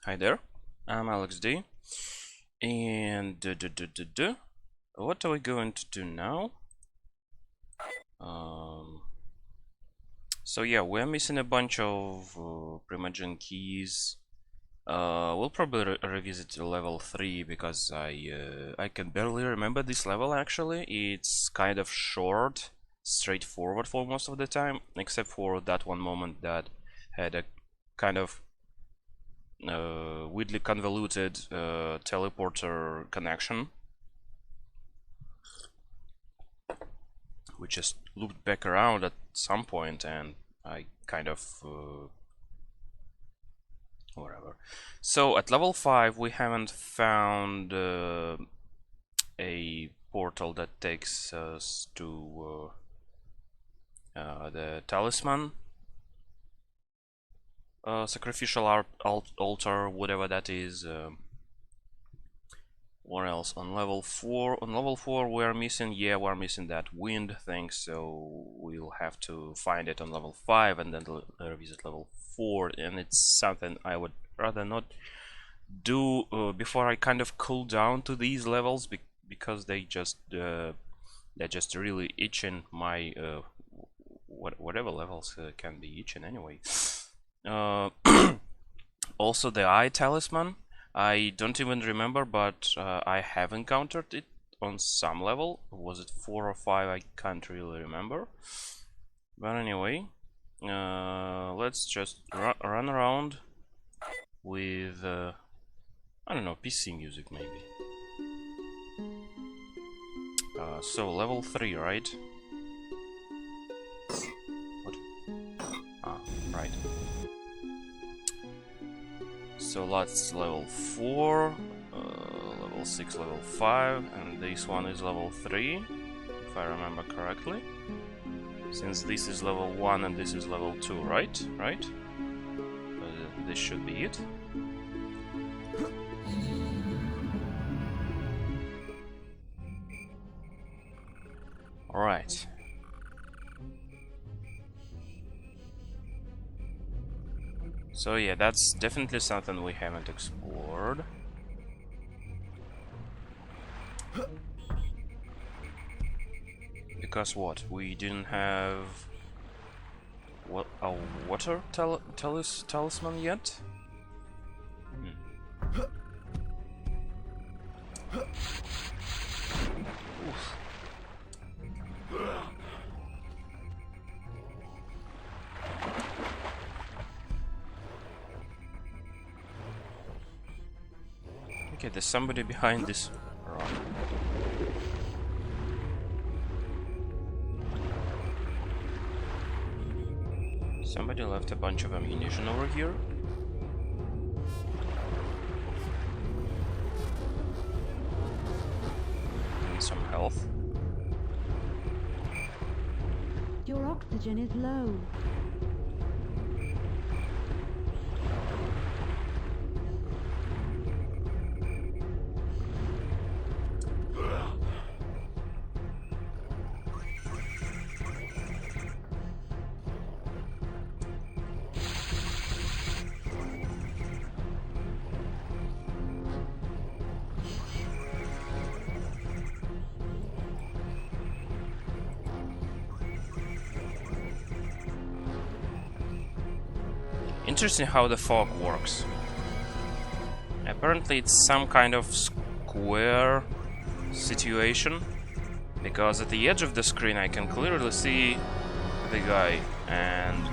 Hi there, I'm Alex D. And what are we going to do now? So yeah, we're missing a bunch of Primogen keys. We'll probably revisit level 3 because I can barely remember this level actually. It's kind of short, straightforward for most of the time, except for that one moment that had a kind of weirdly convoluted teleporter connection. We just looped back around at some point and I kind of whatever. So at level 5 we haven't found a portal that takes us to the talisman, sacrificial altar, whatever that is. What else? On level 4 we're missing, yeah, we're missing that wind thing, so we'll have to find it on level 5 and then revisit level 4, and it's something I would rather not do before I kind of cool down to these levels, because they're just really itching my whatever levels can be itching anyway. Also the eye talisman, I don't even remember, but I have encountered it on some level. Was it 4 or 5? I can't really remember. But anyway, let's just run around with, I don't know, PC music maybe. So level 3, right? What? Ah, right. So that's level 4, level 6, level 5, and this one is level 3, if I remember correctly. Since this is level 1 and this is level 2, right? Right? This should be it. Alright. So yeah, that's definitely something we haven't explored. Because what? We didn't have a water talisman yet? Oof. Okay, there's somebody behind this rock. Somebody left a bunch of ammunition over here. And some health. Your oxygen is low. Interesting how the fog works. Apparently it's some kind of square situation, because at the edge of the screen I can clearly see the guy, and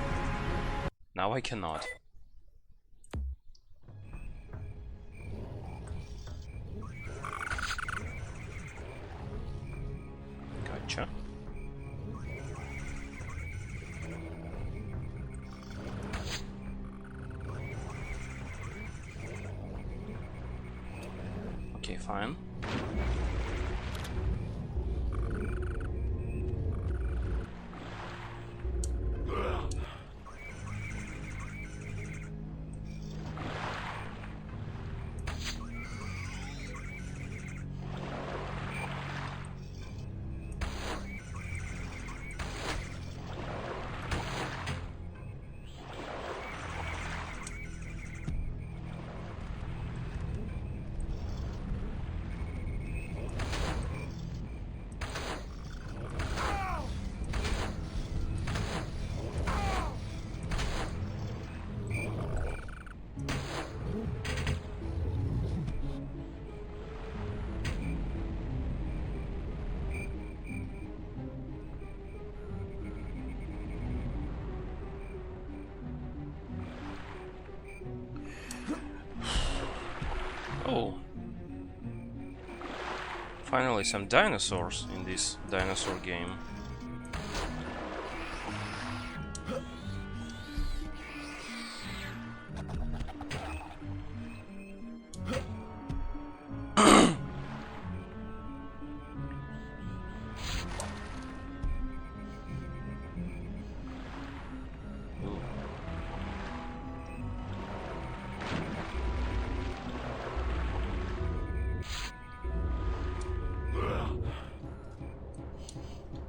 now I cannot. Gotcha. Okay, fine. Oh. Finally some dinosaurs in this dinosaur game.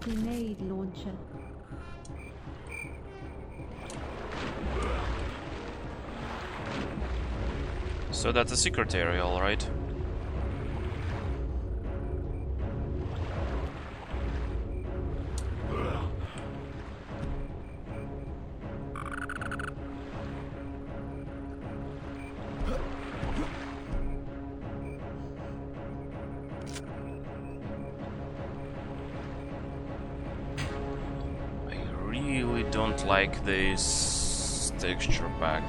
Grenade launcher. So that's a secret area, alright. Don't like this texture pack.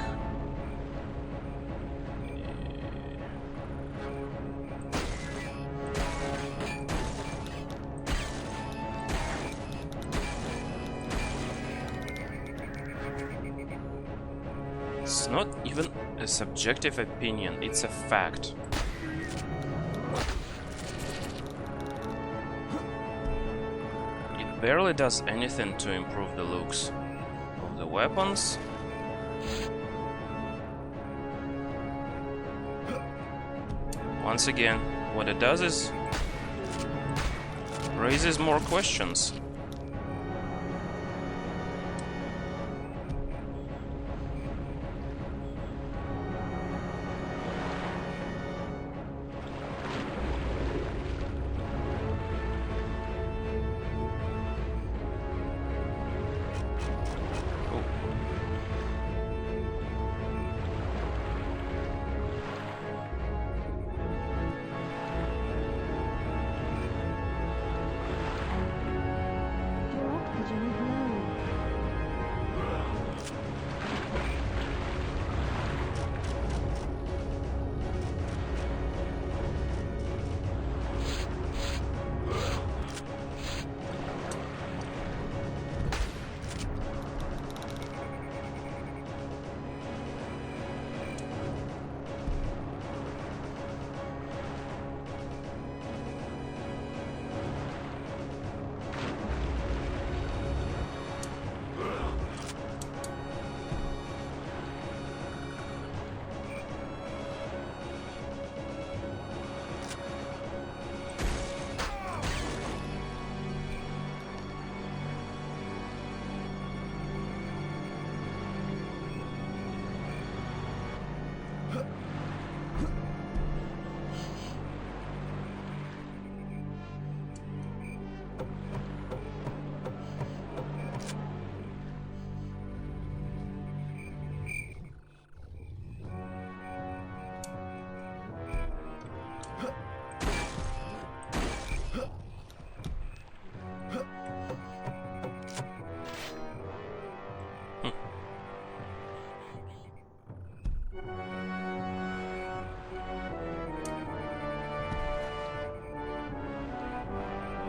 It's not even a subjective opinion, it's a fact. It barely does anything to improve the looks of the weapons. Once again, what it does is raises more questions.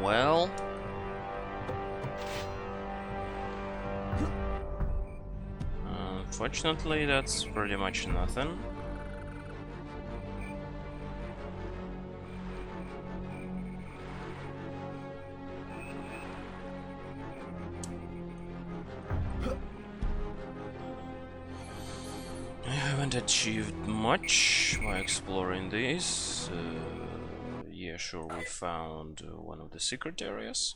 Well, unfortunately, that's pretty much nothing. I haven't achieved much by exploring these. Yeah, sure, we found one of the secret areas.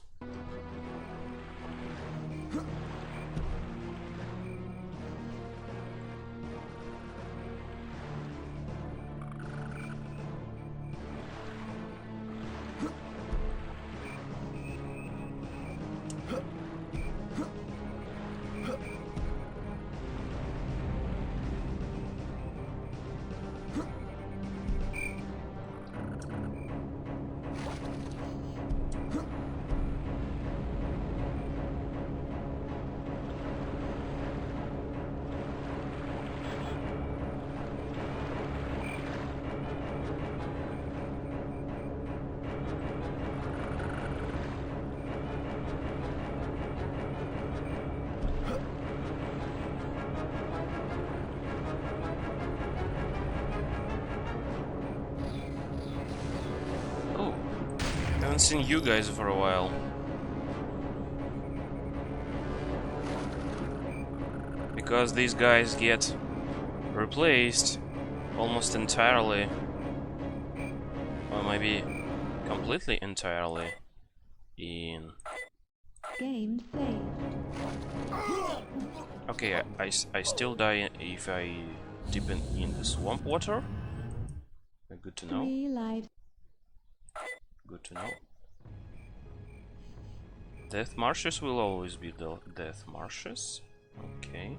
haven't seen you guys for a while. Because these guys get replaced almost entirely, or maybe completely entirely, in... Game saved. Okay, I still die if I dip in the swamp water. Good to know. 3 lives. Good to know. Death marshes will always be the death marshes. Okay.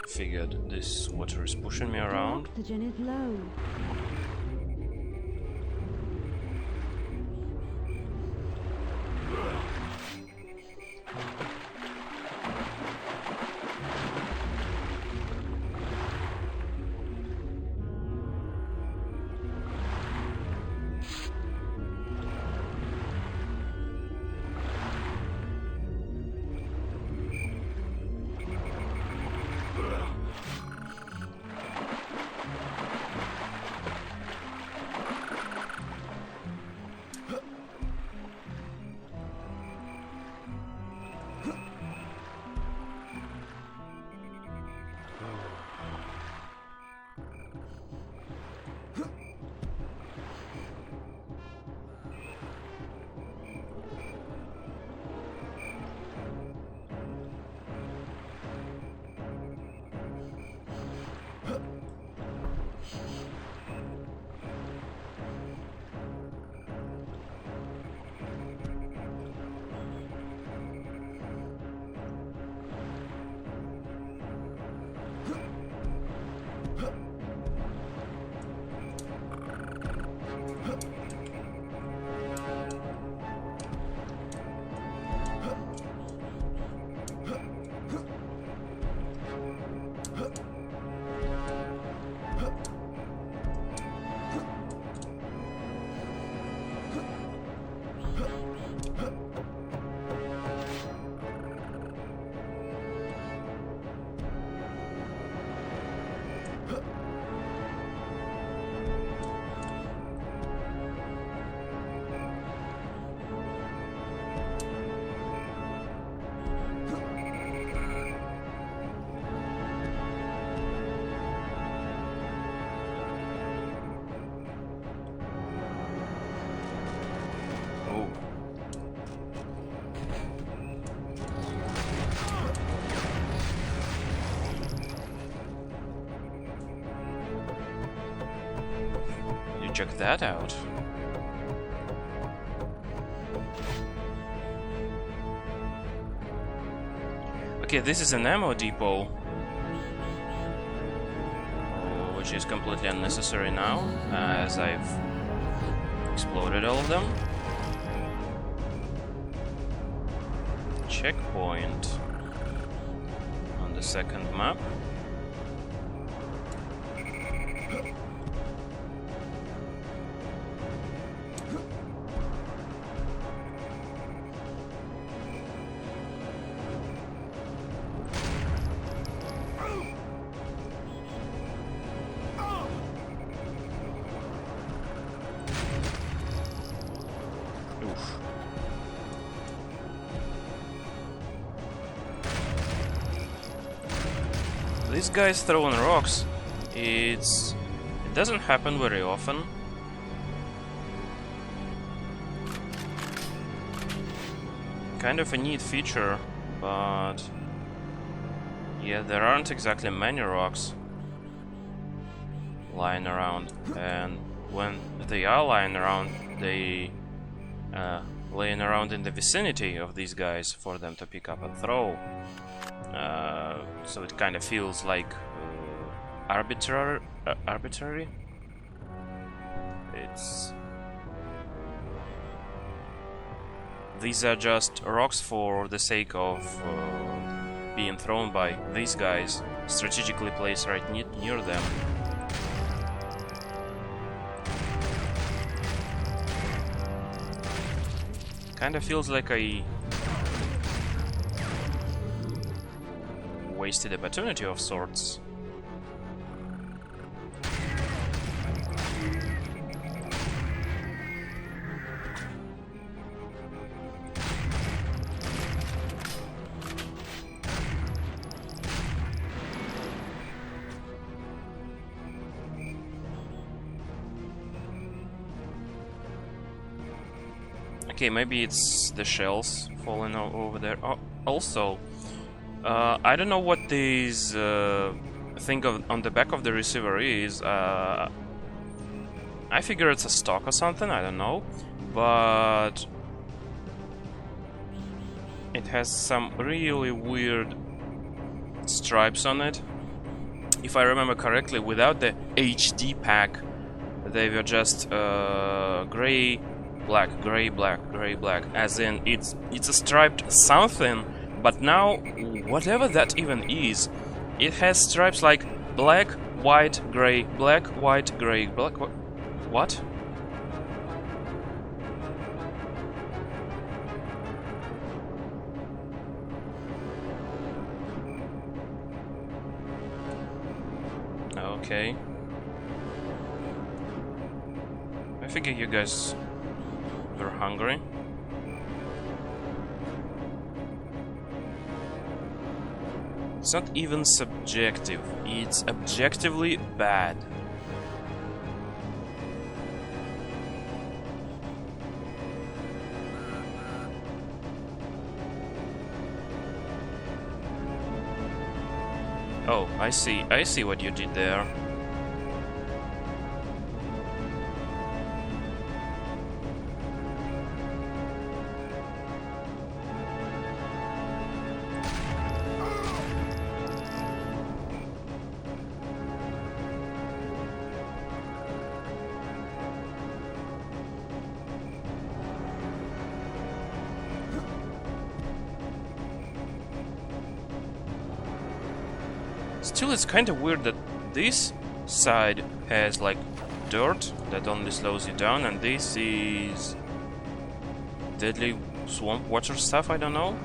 Figured this water is pushing me around. Oxygen is low. Check that out. Okay, this is an ammo depot, which is completely unnecessary now, as I've exploded all of them. Checkpoint on the second map. These guys throwing rocks, it doesn't happen very often. Kind of a neat feature but yeah, there aren't exactly many rocks lying around, and when they are lying around, they laying around in the vicinity of these guys for them to pick up and throw. So it kind of feels like arbitrary. These are just rocks for the sake of being thrown by these guys, strategically placed right near them. Kind of feels like I wasted opportunity of sorts. Okay, maybe it's the shells falling over there. Oh, also, I don't know what this thing on the back of the receiver is. I figure it's a stock or something, I don't know. But it has some really weird stripes on it. If I remember correctly, without the HD pack, they were just gray, black, gray, black, gray, black. As in, it's a striped something, but now, whatever that even is, it has stripes like black, white, gray, black, white, gray, black. What? Okay. I figure you guys were hungry. It's not even subjective, it's objectively bad. Oh, I see what you did there. Still, it's kind of weird that this side has like dirt that only slows you down, and this is deadly swamp water stuff, I don't know.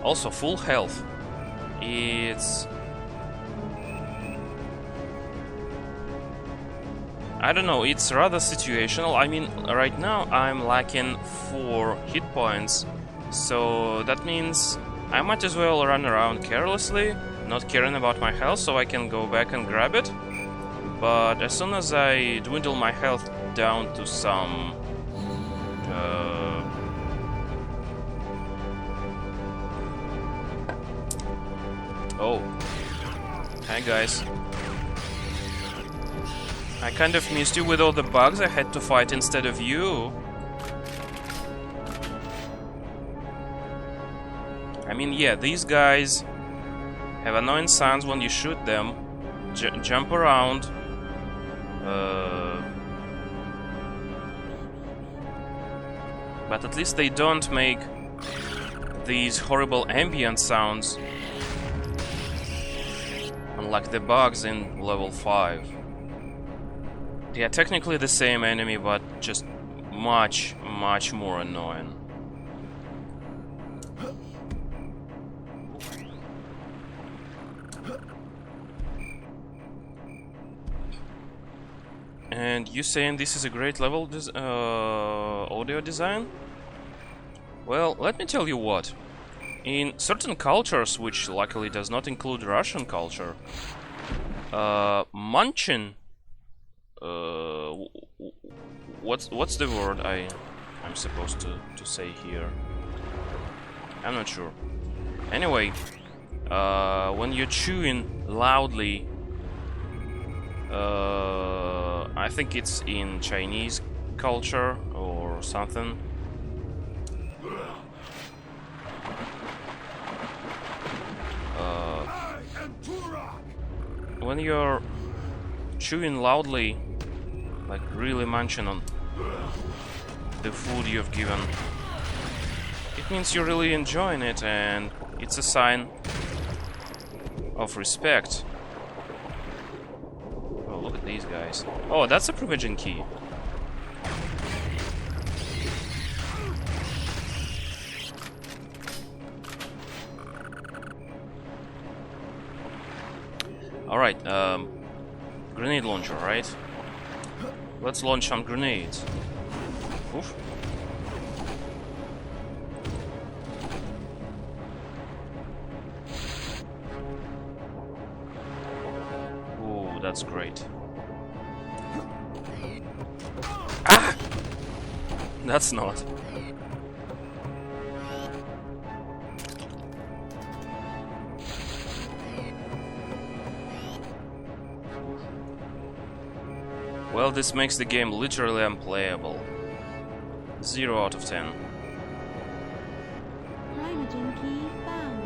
Also, full health. I don't know, it's rather situational. I mean, right now I'm lacking 4 hit points, so that means I might as well run around carelessly, not caring about my health, so I can go back and grab it. But as soon as I dwindle my health down to some oh, hi guys. I kind of missed you with all the bugs I had to fight instead of you. I mean, yeah, these guys have annoying sounds when you shoot them, jump around. But at least they don't make these horrible ambient sounds, unlike the bugs in level 5. They are technically the same enemy, but just much, much more annoying. And you saying this is a great level audio design? Well, let me tell you what. In certain cultures, which luckily does not include Russian culture, Munchin. What's the word I'm supposed to say here? I'm not sure. Anyway, when you're chewing loudly, I think it's in Chinese culture or something. When you're chewing loudly, like really munching on the food you've given, it means you're really enjoying it, and it's a sign of respect. Oh, look at these guys. Oh, that's a provision key. Alright, grenade launcher, right? Let's launch some grenades. Oof. Ooh, that's great. Ah! That's not. Well, this makes the game literally unplayable. 0 out of 10. Hydrogen key found.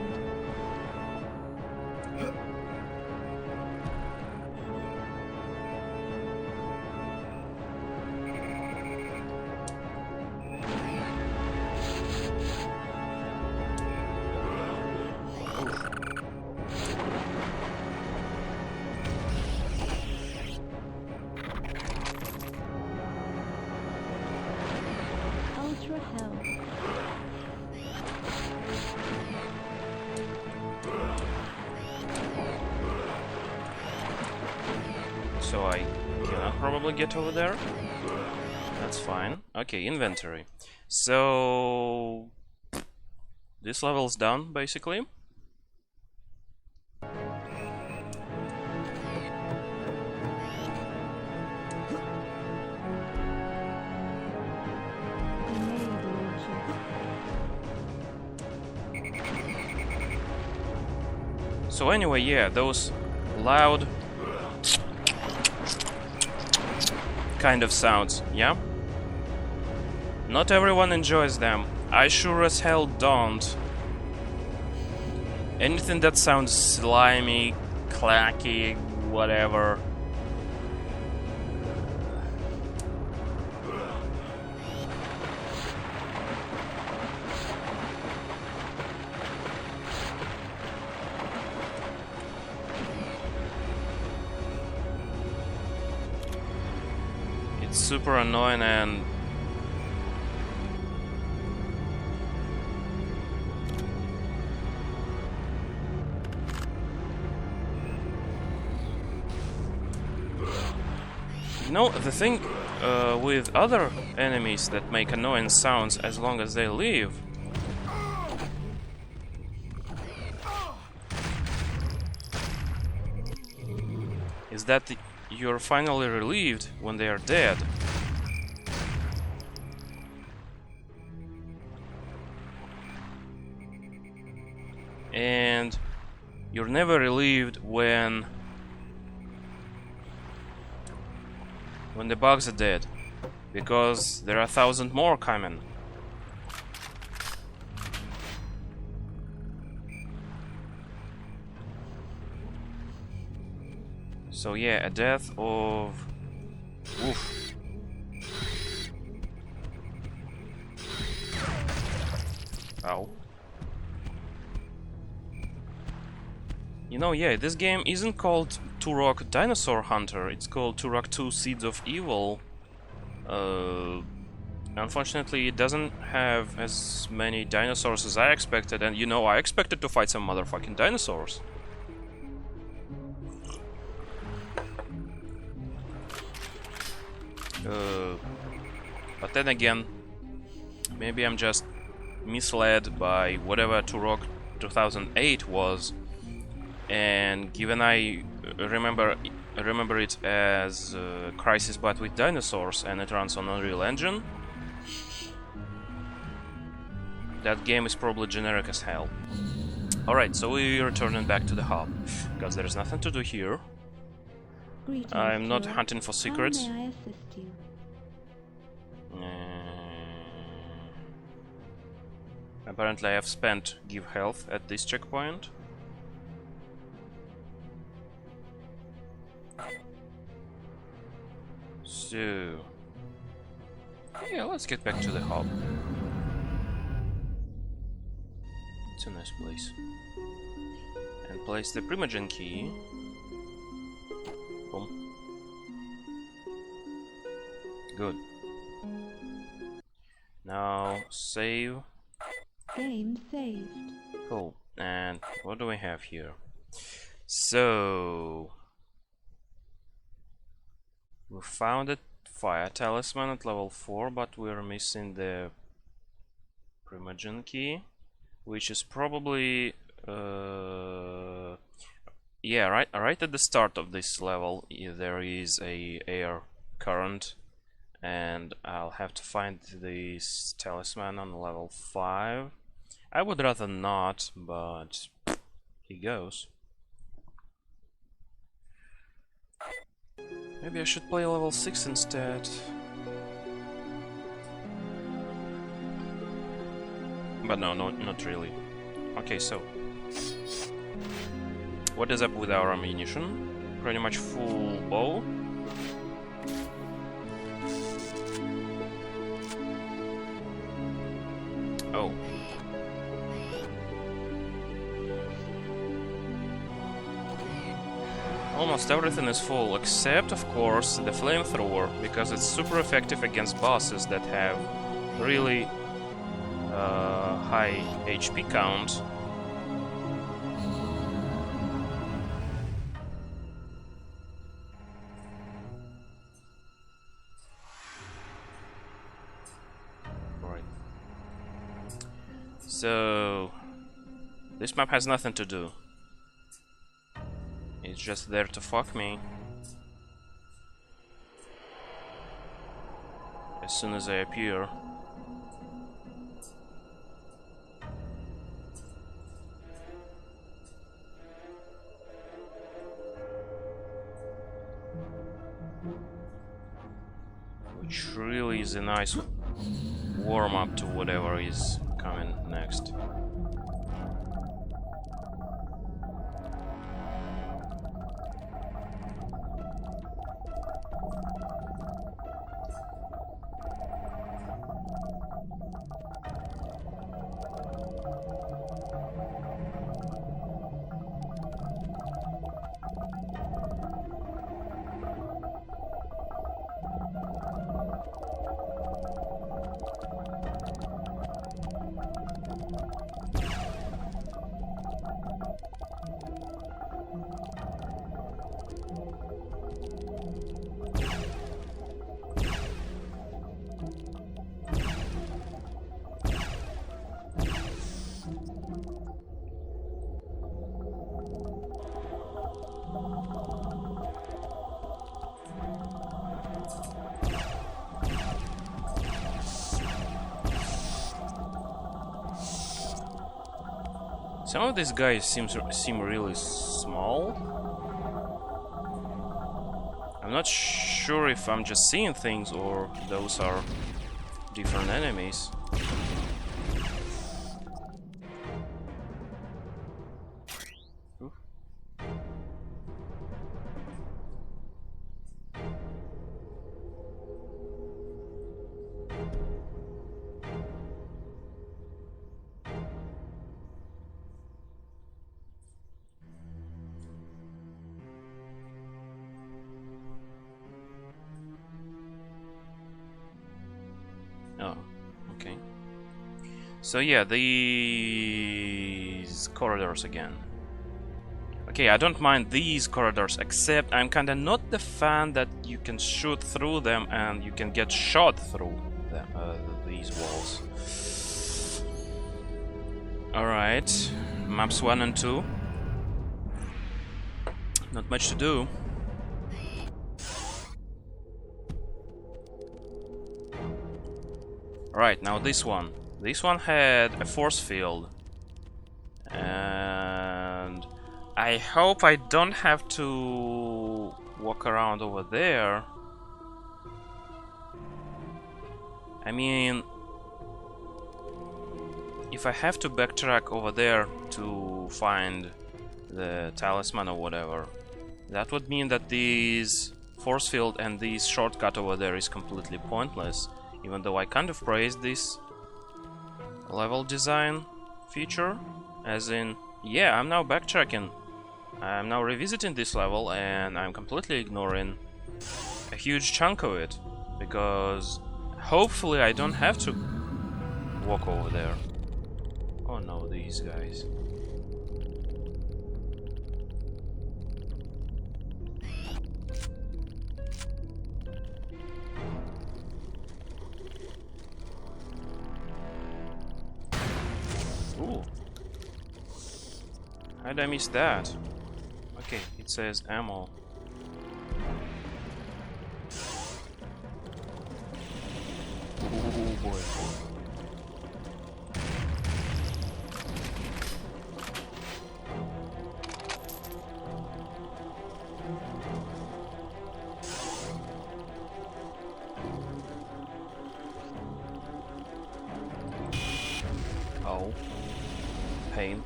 Ultra health. So I cannot probably get over there. That's fine. Okay, inventory. So this level's done, basically. Grenade launcher. So anyway, yeah, those loud kind of sounds, yeah? Not everyone enjoys them. I sure as hell don't. Anything that sounds slimy, clacky, whatever. It's super annoying, and you know, the thing with other enemies that make annoying sounds as long as they live is that you're finally relieved when they are dead. And you're never relieved when the bugs are dead, because there are 1,000 more coming. So yeah, a death of... Oof. Ow. You know, yeah, this game isn't called Turok Dinosaur Hunter, it's called Turok 2 Seeds of Evil. Unfortunately, it doesn't have as many dinosaurs as I expected, and you know, I expected to fight some motherfucking dinosaurs. But then again, maybe I'm just misled by whatever Turok 2008 was, and given I remember it as Crisis but with dinosaurs, and it runs on Unreal Engine. That game is probably generic as hell. Alright, so we're returning back to the hub, because there's nothing to do here. Greetings, I'm not Turok. hunting for secrets. How may I assist you? Apparently I have spent give health at this checkpoint. So... yeah, let's get back to the hub. It's a nice place. And place the Primogen key. Boom. Good. Now save. Game saved. Cool. And what do we have here? So we found a fire talisman at level 4, but we're missing the Primogen key, which is probably yeah, right at the start of this level there is a air current, and I'll have to find this talisman on level 5. I would rather not, but here goes. Maybe I should play level 6 instead. But no, not really. Okay, so what is up with our ammunition? Pretty much full bow. Oh. Almost everything is full, except, of course, the flamethrower, because it's super effective against bosses that have really high HP count. Right. So this map has nothing to do. It's just there to fuck me. As soon as I appear. Which really is a nice warm-up to whatever is coming next. Some of these guys seem really small. I'm not sure if I'm just seeing things or those are different enemies. Ooh. Oh, okay. So yeah, these corridors again. Okay, I don't mind these corridors, except I'm kinda not the fan that you can shoot through them and you can get shot through them, these walls. Alright, maps 1 and 2. Not much to do. Right, now this one. This one had a force field. And I hope I don't have to walk around over there. I mean, if I have to backtrack over there to find the talisman or whatever, that would mean that this force field and this shortcut over there is completely pointless, even though I kind of praised this level design feature, as in, yeah, I'm now backtracking, I'm now revisiting this level, and I'm completely ignoring a huge chunk of it, because hopefully I don't have to walk over there. Oh no, these guys. Ooh. How did I miss that? Okay, it says ammo. Oh boy. Oh. Pain.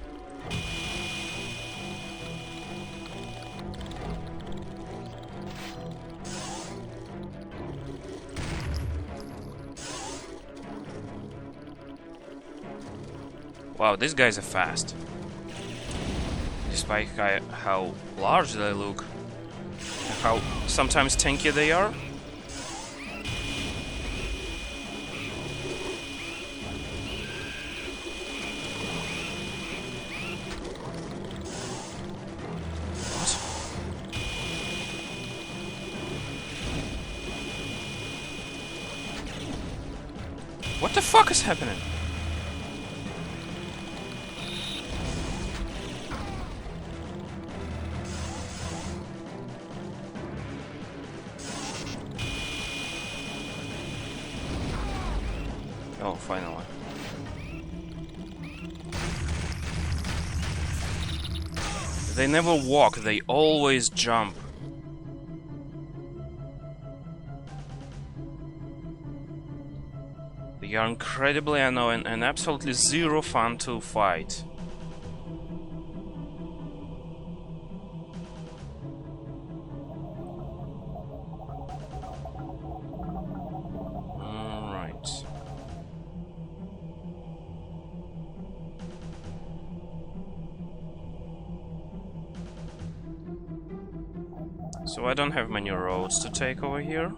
Wow, these guys are fast. Despite how large they look, and how sometimes tanky they are. What the fuck is happening? Oh, finally. They never walk, they always jump. They are incredibly annoying and absolutely zero fun to fight. Alright. So I don't have many roads to take over here.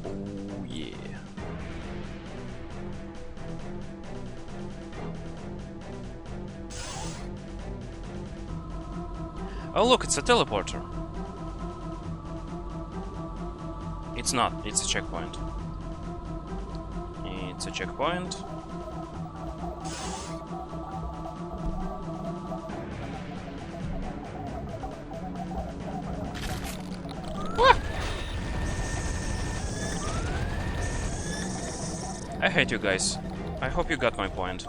Oh yeah. Oh look, it's a teleporter. It's not, it's a checkpoint. It's a checkpoint. What? I hate you guys. I hope you got my point.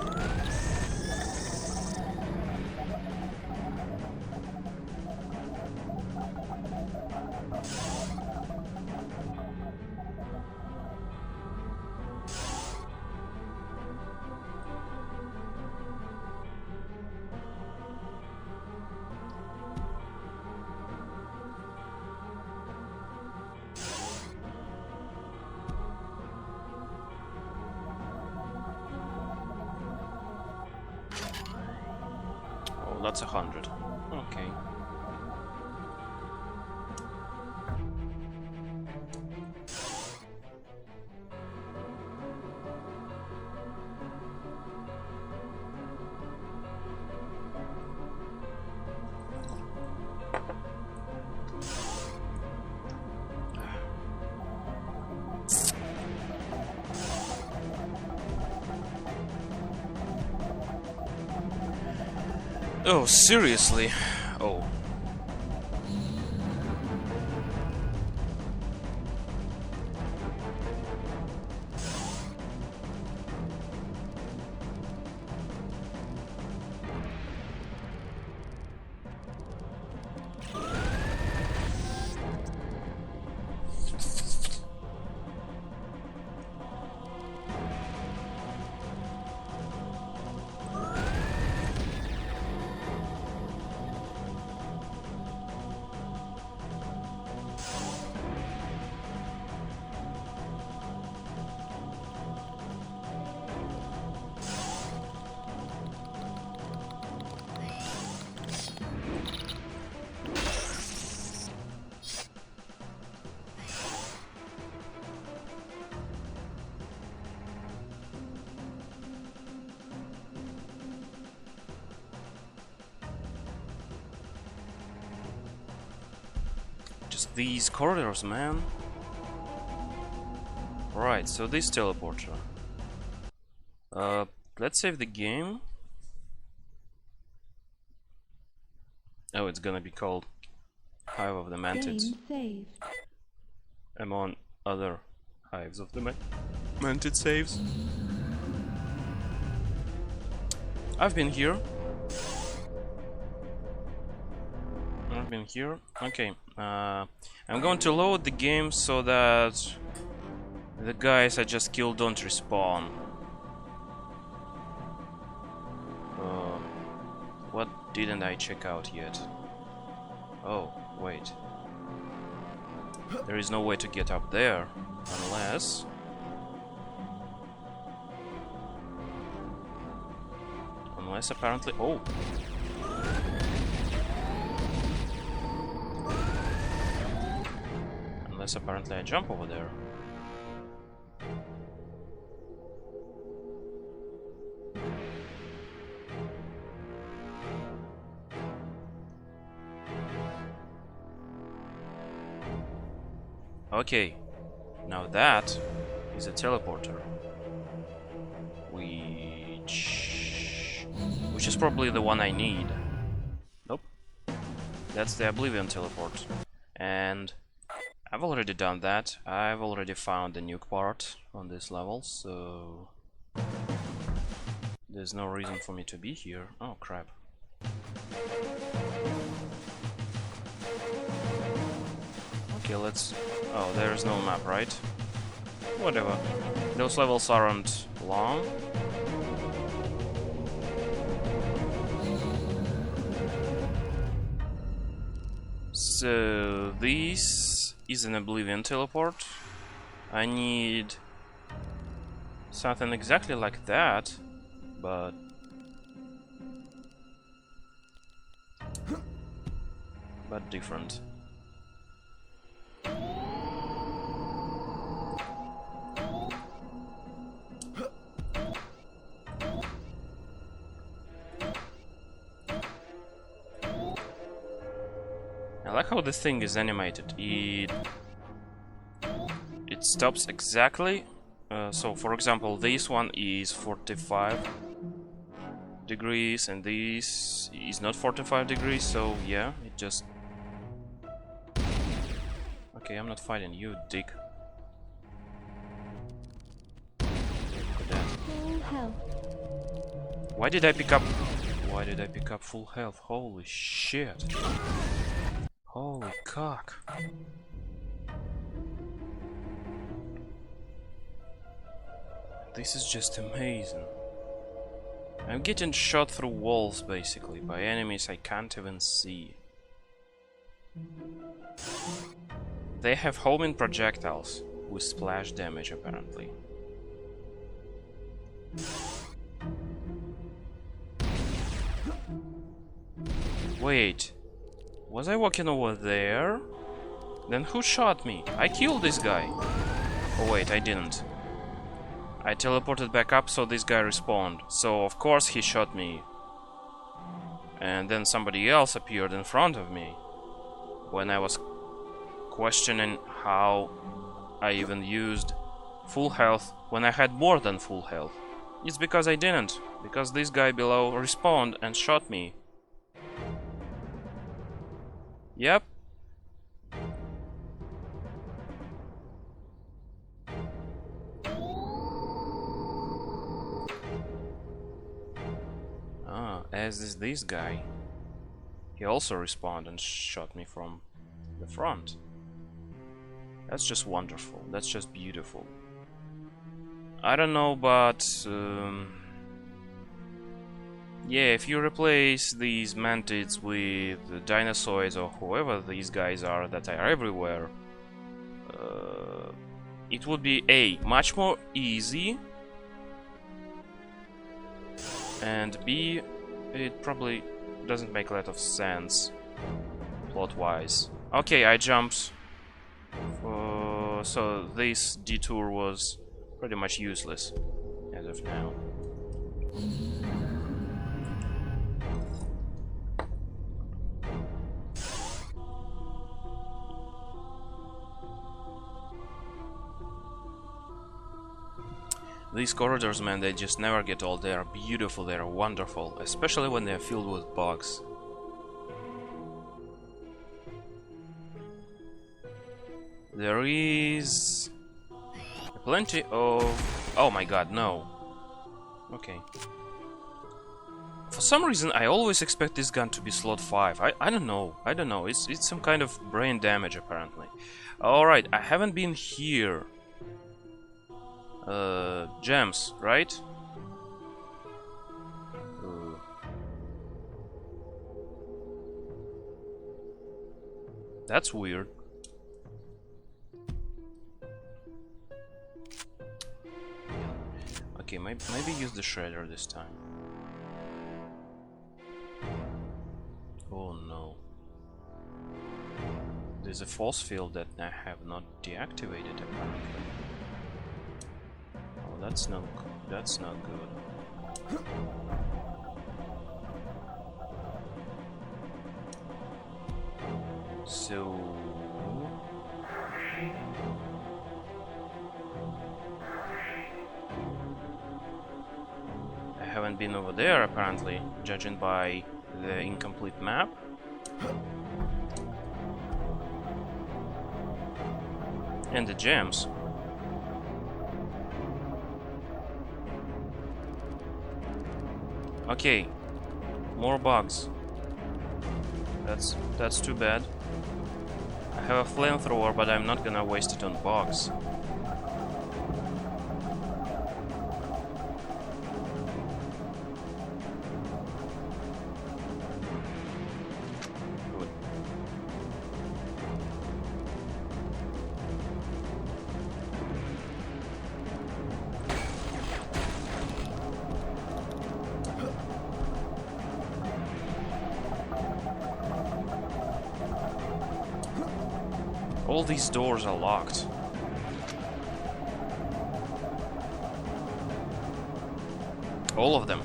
That's 100. Okay. Oh, seriously? Oh. Just these corridors, man. Right, so this teleporter. Let's save the game. Oh, it's gonna be called Hive of the Mantids. Game saved. Among other hives of the Mantid saves. I've been here. Okay, I'm going to load the game so that the guys I just killed don't respawn. What didn't I check out yet? Oh, wait. There is no way to get up there, unless... Unless apparently... Oh! Unless apparently I jump over there. Okay, now that is a teleporter, which is probably the one I need. Nope, that's the Oblivion teleport, and I've already done that. I've already found the nuke part on this level, so there's no reason for me to be here. Oh crap. Okay, let's... Oh, there's no map, right? Whatever. Those levels aren't long. So, this is an Oblivion teleport. I need something exactly like that, but... different. I like how this thing is animated. It stops exactly. So, for example, this one is 45 degrees, and this is not 45 degrees. So, yeah, it just. Okay, I'm not fighting you, dick. Look at that. Full health. Why did I pick up? Why did I pick up full health? Holy shit! Holy cock. This is just amazing. I'm getting shot through walls basically by enemies I can't even see. They have homing projectiles with splash damage apparently. Wait. Was I walking over there? Then who shot me? I killed this guy. Oh wait, I didn't. I teleported back up so this guy respawned. So of course he shot me. And then somebody else appeared in front of me. When I was questioning how I even used full health when I had more than full health. It's because I didn't. Because this guy below respawned and shot me. Yep. Ah, as is this guy. He also respawned and shot me from the front. That's just wonderful. That's just beautiful. I don't know, but yeah, if you replace these mantids with the dinosaurs or whoever these guys are that are everywhere, it would be A, much more easy, and B, it probably doesn't make a lot of sense plot-wise. Okay, I jumped, so this detour was pretty much useless as of now. These corridors, man, they just never get old. They are beautiful, they are wonderful, especially when they are filled with bugs. There is plenty of... Oh my god, no. Okay. For some reason, I always expect this gun to be slot 5. I don't know. I don't know. It's some kind of brain damage, apparently. Alright, I haven't been here. Gems, right? That's weird. Okay, maybe use the shredder this time. Oh no. There's a force field that I have not deactivated apparently. Oh, that's not good. So I haven't been over there apparently, judging by the incomplete map. And the gems. Okay, more bugs. That's too bad. I have a flamethrower, but I'm not gonna waste it on bugs. Good. All these doors are locked. All of them.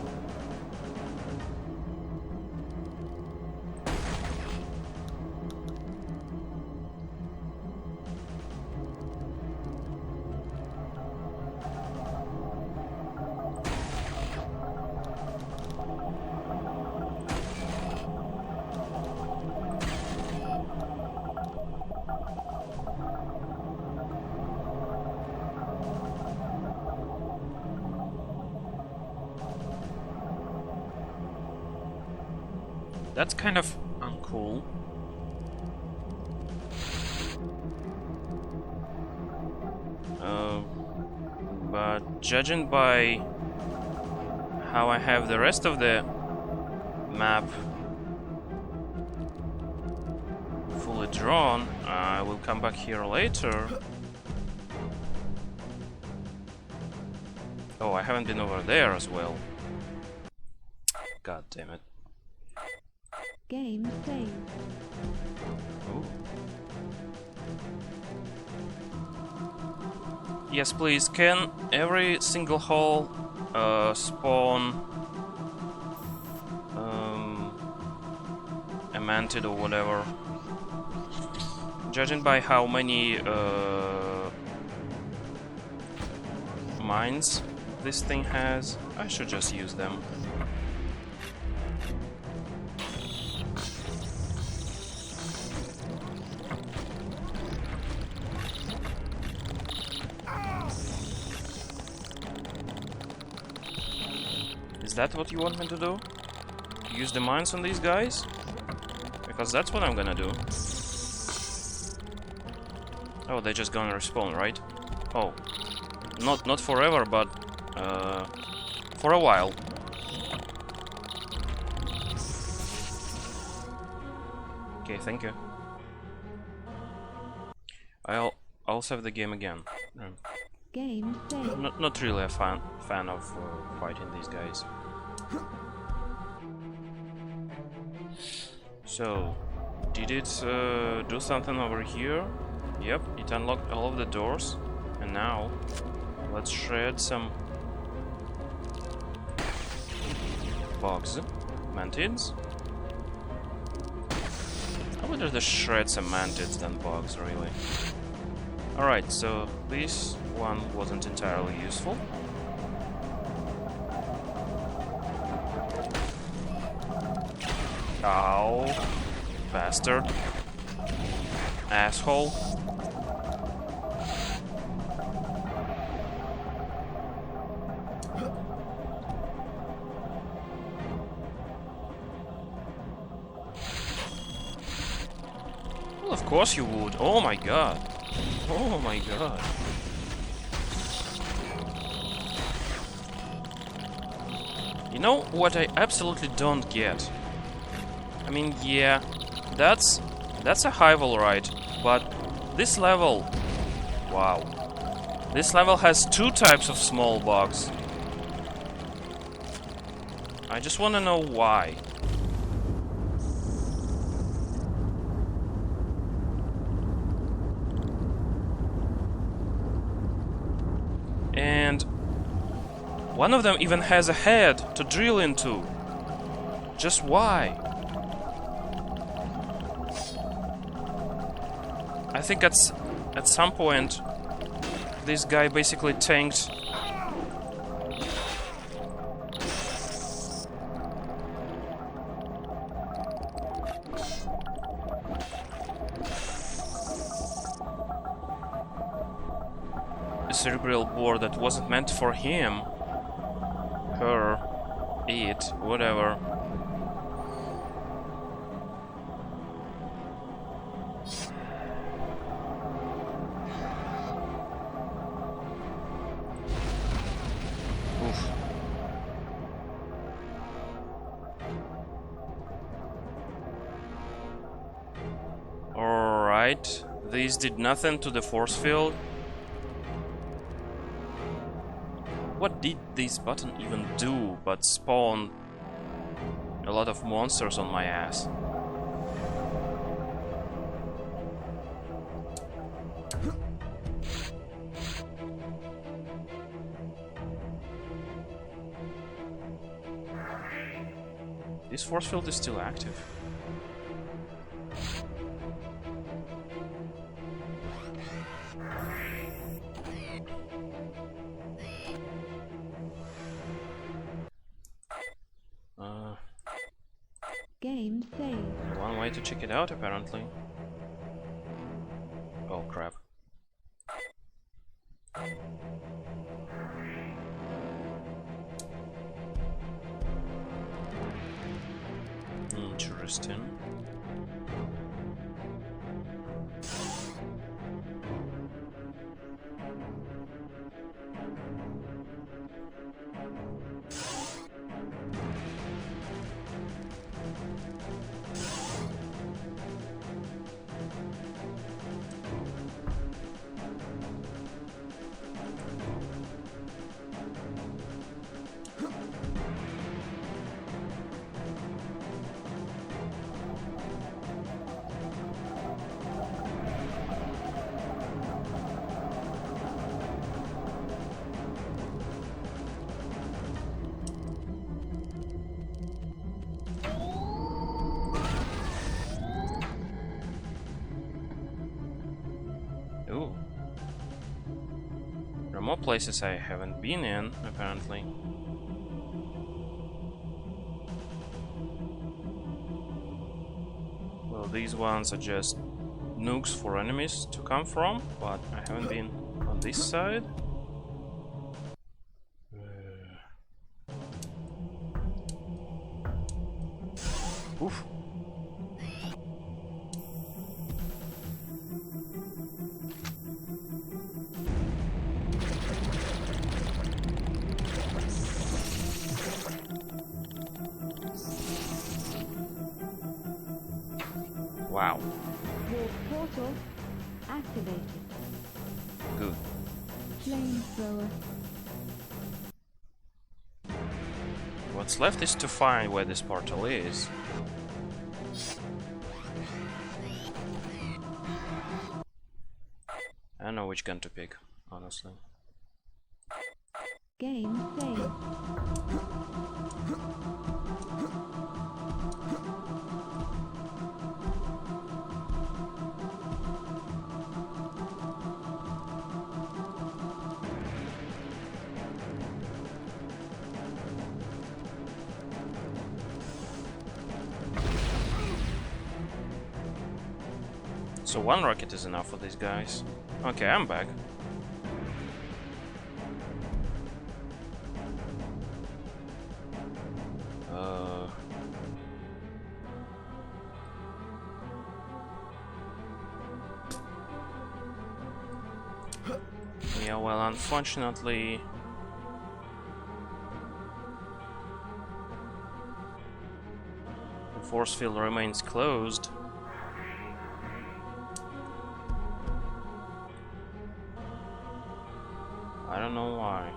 That's kind of uncool. But judging by how I have the rest of the map fully drawn, I will come back here later. Oh, I haven't been over there as well. God damn it. Game saved. Ooh. Yes, please. Can every single hole spawn a mantid or whatever? Judging by how many mines this thing has, I should just use them. Is that what you want me to do? Use the mines on these guys? Because that's what I'm gonna do. Oh, they're just gonna respawn, right? Oh. Not forever, but for a while. Okay, thank you. I'll save the game again. Game saved. Not really a fan of fighting these guys. So, did it do something over here? Yep, it unlocked all of the doors. And now, let's shred some bugs. Mantids? I would rather shred some mantids than bugs, really. Alright, so this one wasn't entirely useful. Ow. Bastard. Asshole. Well, of course you would. Oh my god. Oh my god. You know what I absolutely don't get? I mean, yeah, that's a high wall, right? But this level, wow, this level has two types of small bugs. I just want to know why. And one of them even has a head to drill into. Just why? I think at some point this guy basically tanked a cerebral board that wasn't meant for him, her, it, whatever. Alright, these did nothing to the force field. What did this button even do but spawn a lot of monsters on my ass? This force field is still active. Game saved. One way to check it out, apparently. Oh crap. Interesting. Ooh. There are more places I haven't been in, apparently. Well, these ones are just nukes for enemies to come from, but I haven't been on this side. Wow. Warp portal activated. Good. Flamethrower. What's left is to find where this portal is. I don't know which gun to pick, honestly. Game saved. So one rocket is enough for these guys. Okay, I'm back. Yeah, well, unfortunately... the force field remains closed. I don't know why.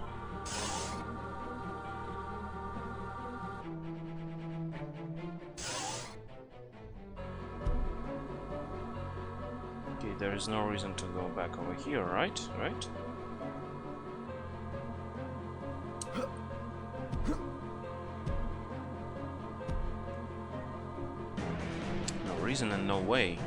Okay, there is no reason to go back over here, right? Right? No reason and no way.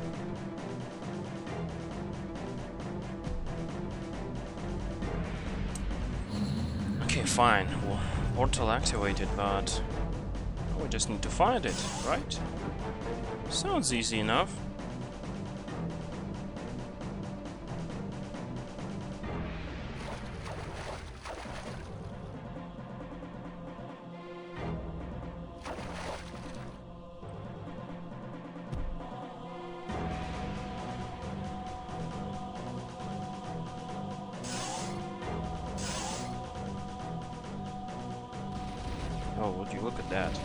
Okay, fine. Well, portal activated, but we just need to find it, right? Sounds easy enough. Oh, would you look at that?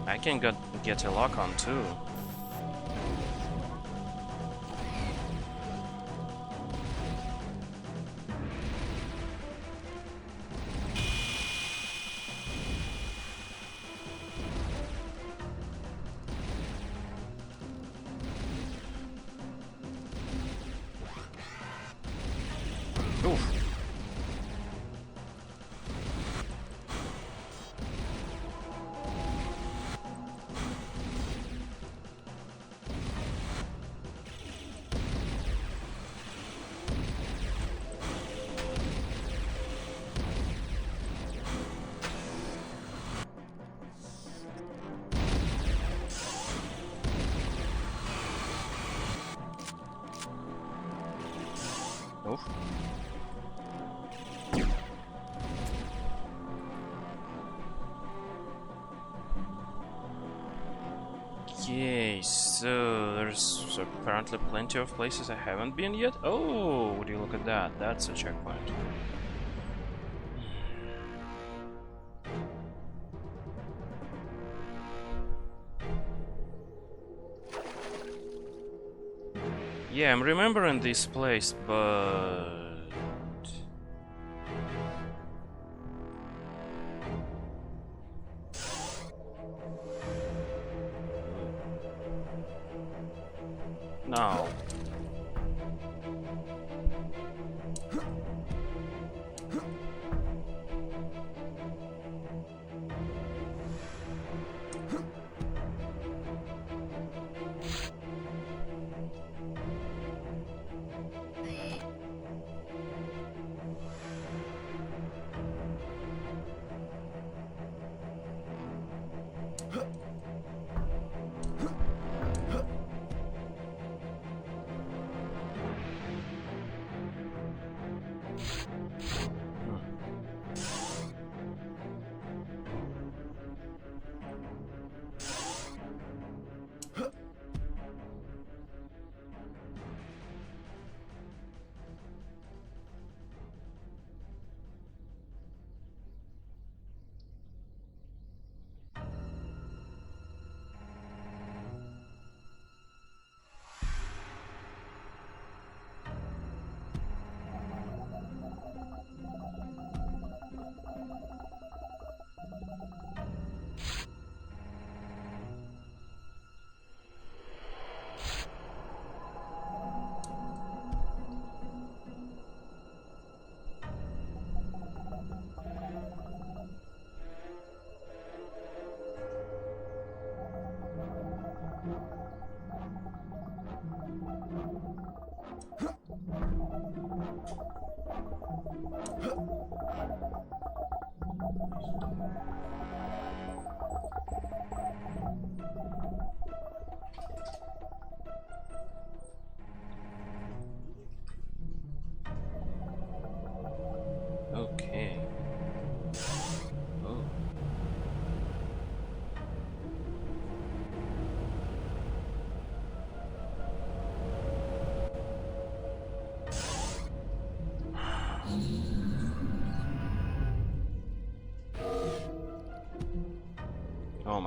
I can get a lock on too. Oof. Oof. Okay, so there's apparently plenty of places I haven't been yet. Oh, would you look at that? That's a checkpoint. Yeah, I'm remembering this place, but... no.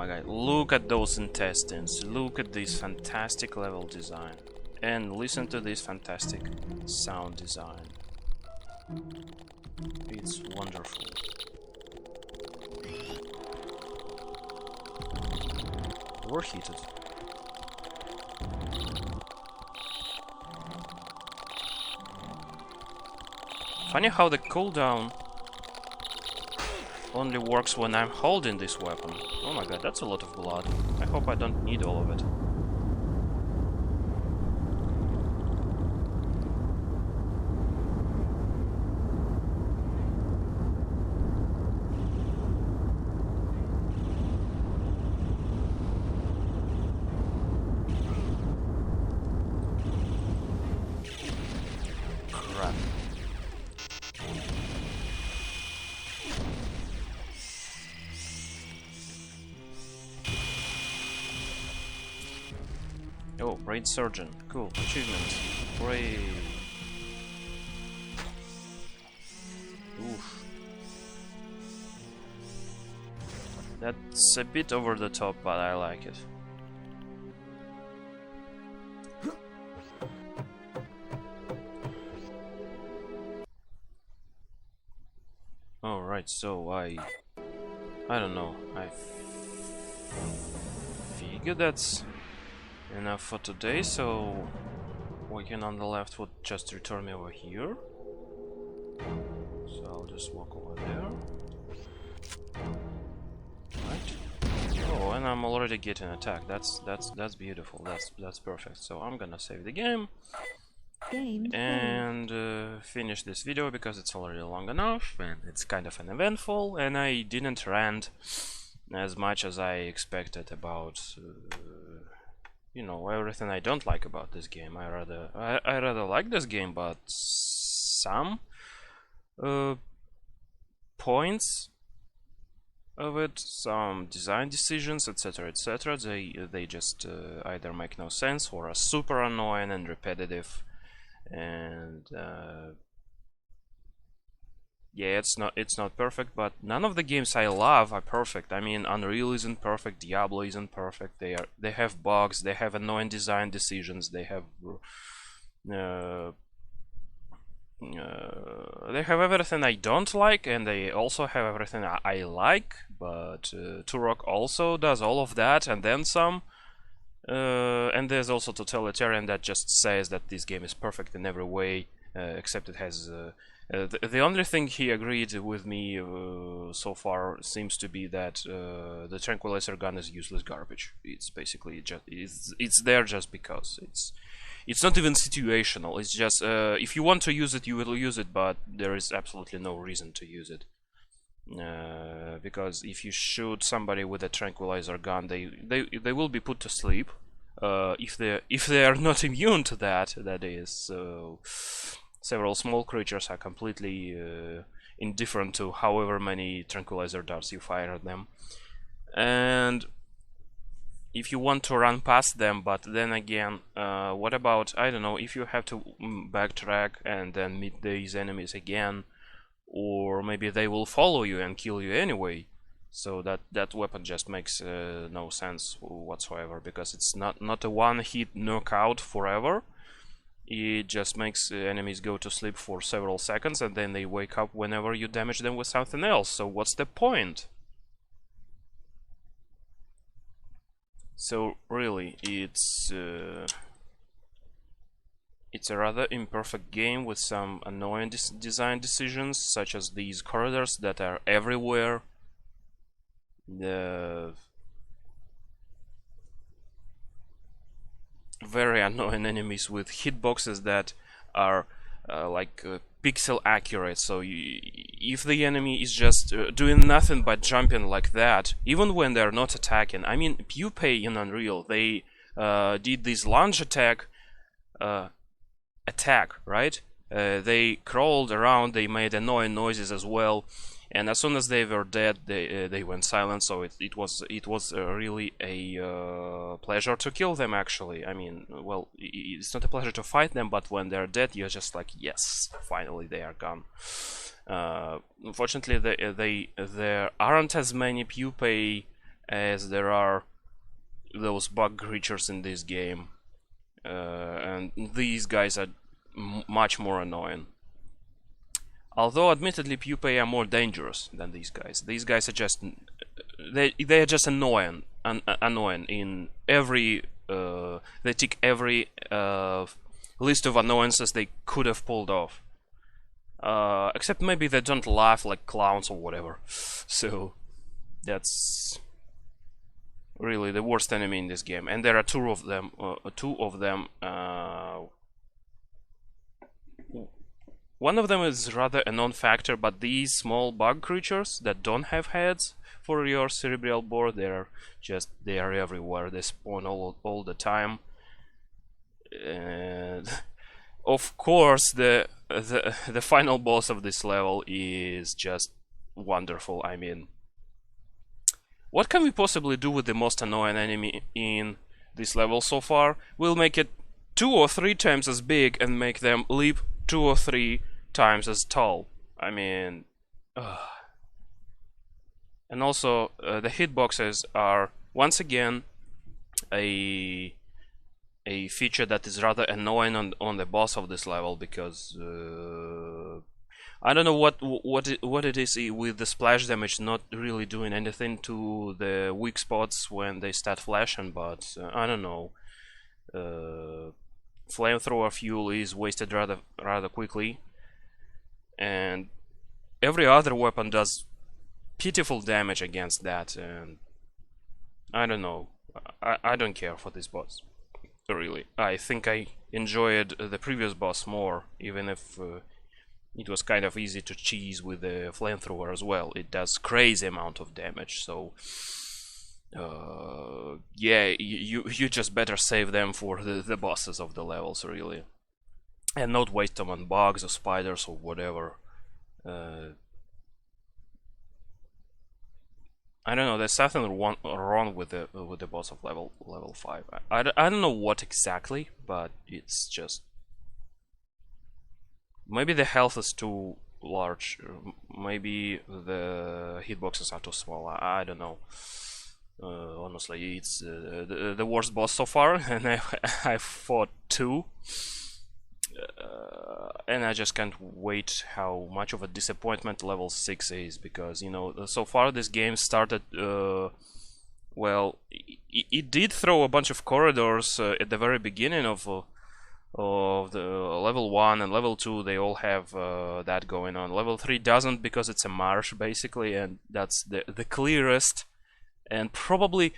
my god, look at those intestines, look at this fantastic level design, and listen to this fantastic sound design. It's wonderful. Overheated. Funny how the cooldown only works when I'm holding this weapon. Oh my god, that's a lot of blood. I hope I don't need all of it. Crap. Oh, Raid Surgeon. Cool. Achievement. Hooray. Oof. That's a bit over the top, but I like it. Alright, so I don't know. I figure that's enough for today, so walking on the left would just return me over here. So I'll just walk over there. Right. Oh, and I'm already getting attacked. That's beautiful. That's perfect. So I'm gonna save the game and finish this video because it's already long enough and it's kind of uneventful, and I didn't rant as much as I expected about you know, everything I don't like about this game. I rather like this game, but some points of it, some design decisions, etc., they just either make no sense or are super annoying and repetitive, and yeah, it's not perfect, but none of the games I love are perfect. I mean, Unreal isn't perfect, Diablo isn't perfect. They have bugs, they have annoying design decisions, they have everything I don't like, and they also have everything I like. But Turok also does all of that and then some. And there's also Totalitarian that just says that this game is perfect in every way, except it has. The only thing he agreed with me so far seems to be that the tranquilizer gun is useless garbage. It's basically just it's there just because it's not even situational. It's just if you want to use it, you will use it, but there is absolutely no reason to use it. Because if you shoot somebody with a tranquilizer gun, they will be put to sleep. If they are not immune to that, that is. So several small creatures are completely indifferent to however many tranquilizer darts you fire at them. And if you want to run past them, but then again, what about, I don't know, if you have to backtrack and then meet these enemies again, or maybe they will follow you and kill you anyway. So that weapon just makes no sense whatsoever, because it's not a one-hit knockout forever. It just makes enemies go to sleep for several seconds and then they wake up whenever you damage them with something else. So what's the point? So really, it's a rather imperfect game with some annoying design decisions, such as these corridors that are everywhere. The very annoying enemies with hitboxes that are like pixel accurate. So if the enemy is just doing nothing but jumping like that, even when they're not attacking. I mean, Pupae in Unreal, they did this lunge attack, right? They crawled around, they made annoying noises as well, and as soon as they were dead, they went silent. So it was really a pleasure to kill them. Actually, I mean, well, it's not a pleasure to fight them, but when they're dead, you're just like, yes, finally they are gone. Unfortunately, there aren't as many Pupae as there are those bug creatures in this game, and these guys are much more annoying. Although admittedly pupae are more dangerous than these guys. These guys are just they are just annoying in every they tick every list of annoyances they could have pulled off. Except maybe they don't laugh like clowns or whatever. So that's really the worst enemy in this game, and there are two of them. One of them is rather a non-factor, but these small bug creatures that don't have heads for your cerebral board, they are everywhere. They spawn all the time. And of course, the final boss of this level is just wonderful. I mean, what can we possibly do with the most annoying enemy in this level so far? We'll make it 2 or 3 times as big and make them leap 2 or 3 times as tall. I mean, and also the hitboxes are once again a feature that is rather annoying on the boss of this level, because I don't know what it is with the splash damage not really doing anything to the weak spots when they start flashing, but I don't know. Flamethrower fuel is wasted rather quickly, and every other weapon does pitiful damage against that, and I don't know. I don't care for this boss, really. I think I enjoyed the previous boss more, even if it was kind of easy to cheese with the flamethrower as well. It does crazy amount of damage, so yeah, you just better save them for the bosses of the levels, really, and not waste them on bugs or spiders or whatever. I don't know. There's something wrong with the boss of level 5. I don't know what exactly, but it's just maybe the health is too large. Maybe the hitboxes are too small. I don't know. Honestly, it's the worst boss so far, and I fought 2. And I just can't wait how much of a disappointment level 6 is, because, you know, so far this game started, well, it did throw a bunch of corridors at the very beginning of the level 1 and level 2. They all have that going on. Level 3 doesn't, because it's a marsh basically, and that's the clearest and probably,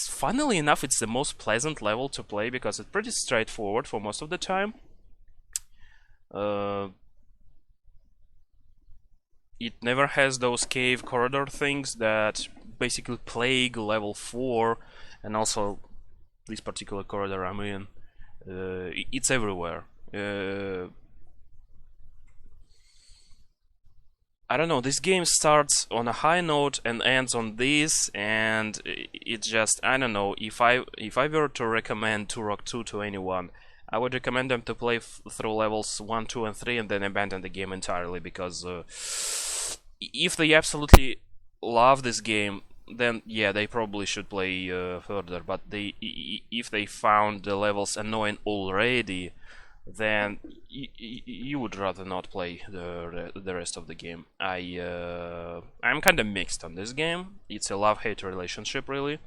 funnily enough, it's the most pleasant level to play, because it's pretty straightforward for most of the time. It never has those cave corridor things that basically plague level 4, and also this particular corridor I'm in. It's everywhere. I don't know, this game starts on a high note and ends on this, and it's just, I don't know, if I were to recommend Turok 2 to anyone, I would recommend them to play through levels 1, 2, and 3 and then abandon the game entirely, because if they absolutely love this game, then yeah, they probably should play further, but if they found the levels annoying already, then you would rather not play the rest of the game. I'm kind of mixed on this game. It's a love-hate relationship, really.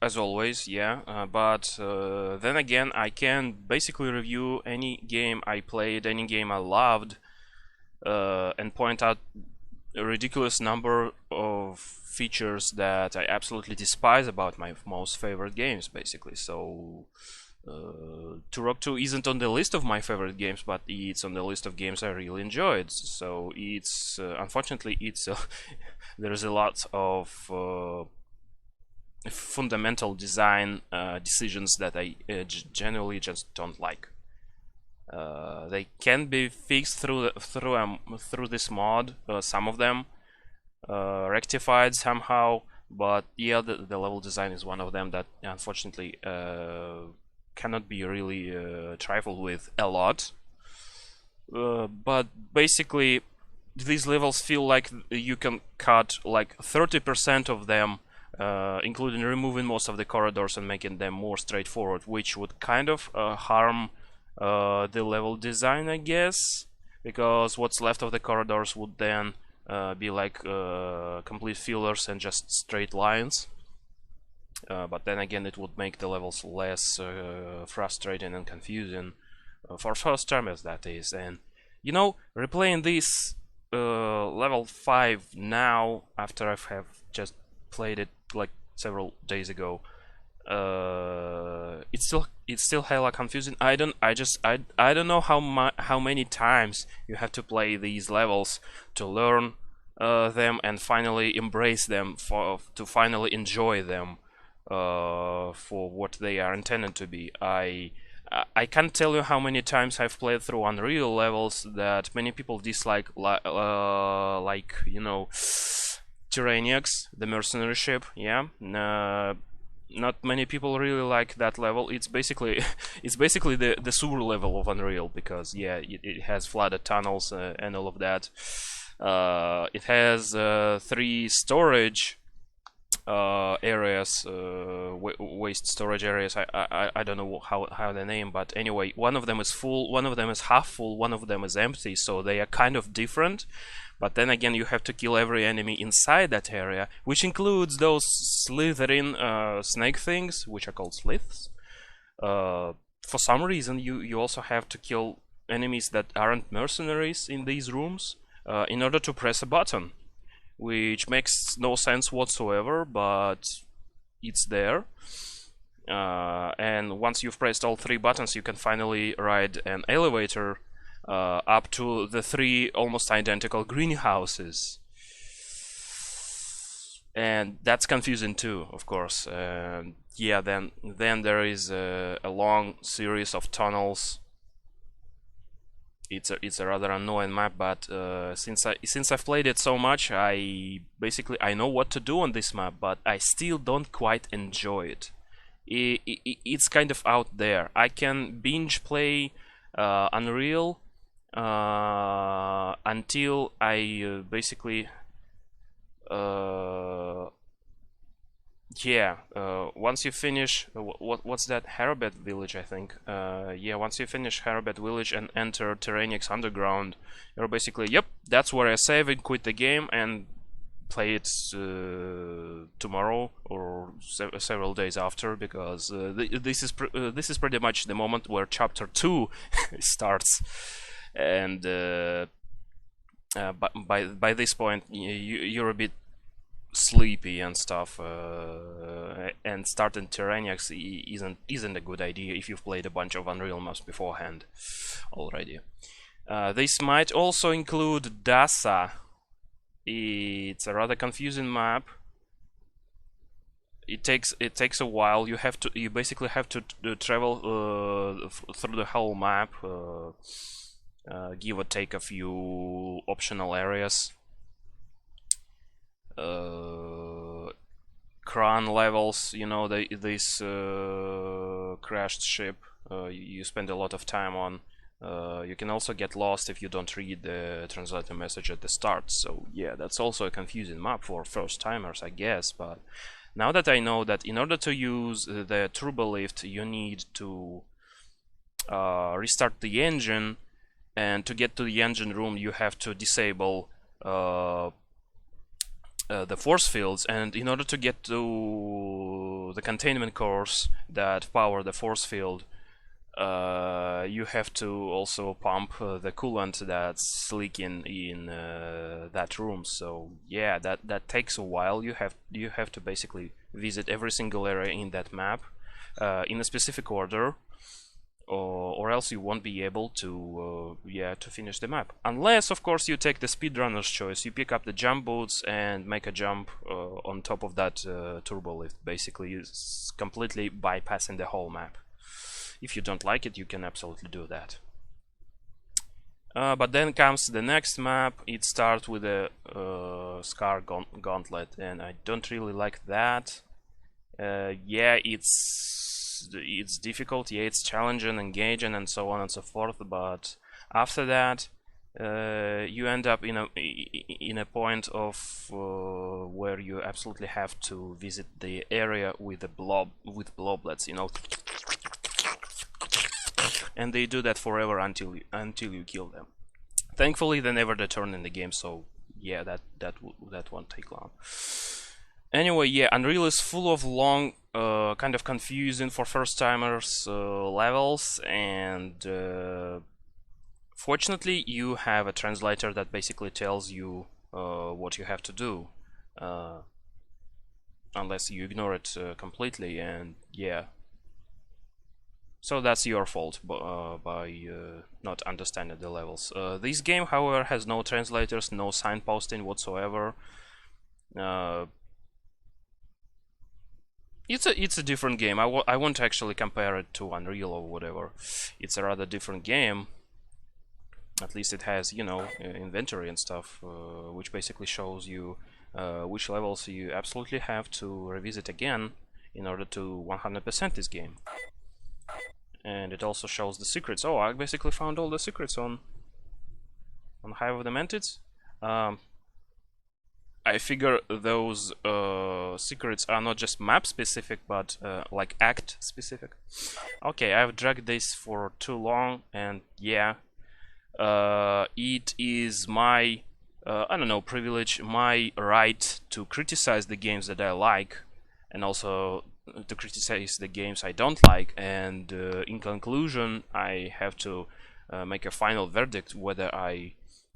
As always, yeah. But then again, I can basically review any game I played, any game I loved, and point out a ridiculous number of features that I absolutely despise about my most favorite games, basically. So Turok 2 isn't on the list of my favorite games, but it's on the list of games I really enjoyed. So it's unfortunately there's a lot of fundamental design decisions that I generally just don't like. They can be fixed through this mod, some of them rectified somehow, but yeah, the level design is one of them that unfortunately cannot be really trifled with a lot. But basically, these levels feel like you can cut like 30% of them, including removing most of the corridors and making them more straightforward, which would kind of harm the level design, I guess, because what's left of the corridors would then be like complete fillers and just straight lines. But then again, it would make the levels less frustrating and confusing for first timers, that is. And you know, replaying this level 5 now, after I have just played it like several days ago, it's still hella confusing. I don't know how many times you have to play these levels to learn them and finally embrace them, to finally enjoy them for what they are intended to be. I can't tell you how many times I've played through Unreal levels that many people dislike, like you know, Tyrannics, the mercenary ship. Yeah, not many people really like that level. It's basically the sewer level of Unreal, because yeah, it has flooded tunnels and all of that. It has 3 storage areas, waste storage areas. I don't know how they name, but anyway, one of them is full, one of them is half full, one of them is empty, so they are kind of different. But then again, you have to kill every enemy inside that area, which includes those slithering snake things, which are called sliths. For some reason, you also have to kill enemies that aren't mercenaries in these rooms in order to press a button, which makes no sense whatsoever, but it's there. And once you've pressed all 3 buttons, you can finally ride an elevator up to the 3 almost identical greenhouses. And that's confusing too, of course. Yeah, then there is a long series of tunnels. It's a rather annoying map, but since I've played it so much, I know what to do on this map, but I still don't quite enjoy it. It's kind of out there. I can binge play Unreal until I basically yeah, once you finish what's that, Harabet village, I think. Yeah, once you finish Harabet village and enter Tyrannics underground, you're basically, yep, that's where I save it, quit the game, and play it tomorrow or several days after, because this is pretty much the moment where chapter 2 starts, and by this point you're a bit sleepy and stuff, and starting Tyrannics isn't a good idea if you've played a bunch of Unreal maps beforehand already. This might also include Dasa. It's a rather confusing map. It takes a while. You basically have to travel through the whole map, give or take a few optional areas. Kran levels, you know, this crashed ship you spend a lot of time on. You can also get lost if you don't read the translator message at the start, so yeah, that's also a confusing map for first timers, I guess. But now that I know that in order to use the turbo lift you need to restart the engine, and to get to the engine room you have to disable the force fields, and in order to get to the containment cores that power the force field, you have to also pump the coolant that's leaking in that room. So yeah, that takes a while. You have to basically visit every single area in that map in a specific order, or else you won't be able to to finish the map. Unless, of course, you take the speedrunner's choice. You pick up the jump boots and make a jump on top of that turbo lift. Basically, it's completely bypassing the whole map. If you don't like it, you can absolutely do that. But then comes the next map. It starts with a Scar Gauntlet, and I don't really like that. Yeah, it's difficult, yeah, it's challenging, engaging, and so on and so forth, but after that you end up in a point of where you absolutely have to visit the area with the bloblets, you know, and they do that forever until you kill them. Thankfully, they never return in the game, so yeah, that won't take long. Anyway, yeah, Unreal is full of long, kind of confusing for first-timers levels, and fortunately, you have a translator that basically tells you what you have to do, unless you ignore it completely, and yeah. So that's your fault by not understanding the levels. This game, however, has no translators, no signposting whatsoever. It's a different game. I won't actually compare it to Unreal or whatever. It's a rather different game. At least it has, you know, inventory and stuff, which basically shows you which levels you absolutely have to revisit again in order to 100% this game. And it also shows the secrets. Oh, I basically found all the secrets on Hive of the Mantids. I figure those secrets are not just map specific, but like act specific. Okay, I've dragged this for too long, and yeah, it is my I don't know, privilege, my right to criticize the games that I like, and also to criticize the games I don't like, and in conclusion I have to make a final verdict whether I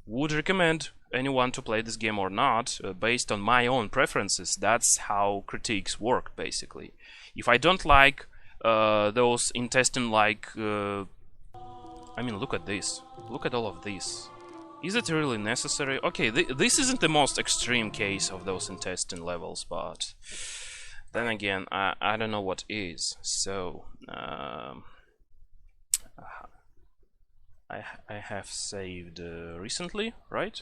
would recommend anyone to play this game or not, based on my own preferences. That's how critiques work, basically. If I don't like those intestine-like I mean, look at this, look at all of this. Is it really necessary? Okay, this isn't the most extreme case of those intestine levels, but then again, I don't know what is. So I have saved recently, right?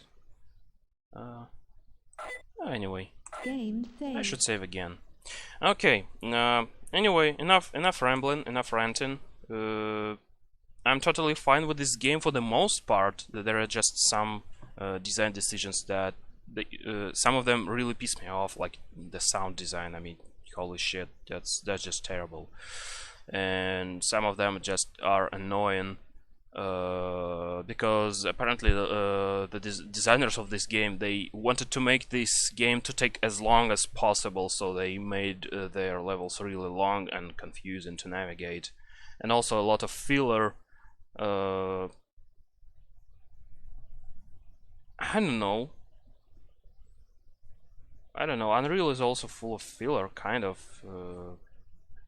Anyway, Game saved. I should save again. Okay. Anyway, enough rambling, enough ranting. I'm totally fine with this game for the most part. There are just some design decisions that some of them really piss me off, like the sound design. I mean, holy shit, that's just terrible. And some of them just are annoying because apparently the designers of this game, they wanted to make this game to take as long as possible, so they made their levels really long and confusing to navigate, and also a lot of filler. I don't know. Unreal is also full of filler, kind of.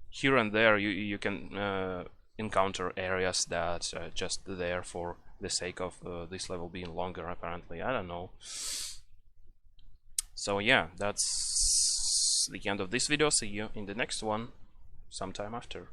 Here and there, you can encounter areas that are just there for the sake of this level being longer. Apparently, I don't know. So yeah, that's the end of this video. See you in the next one, sometime after.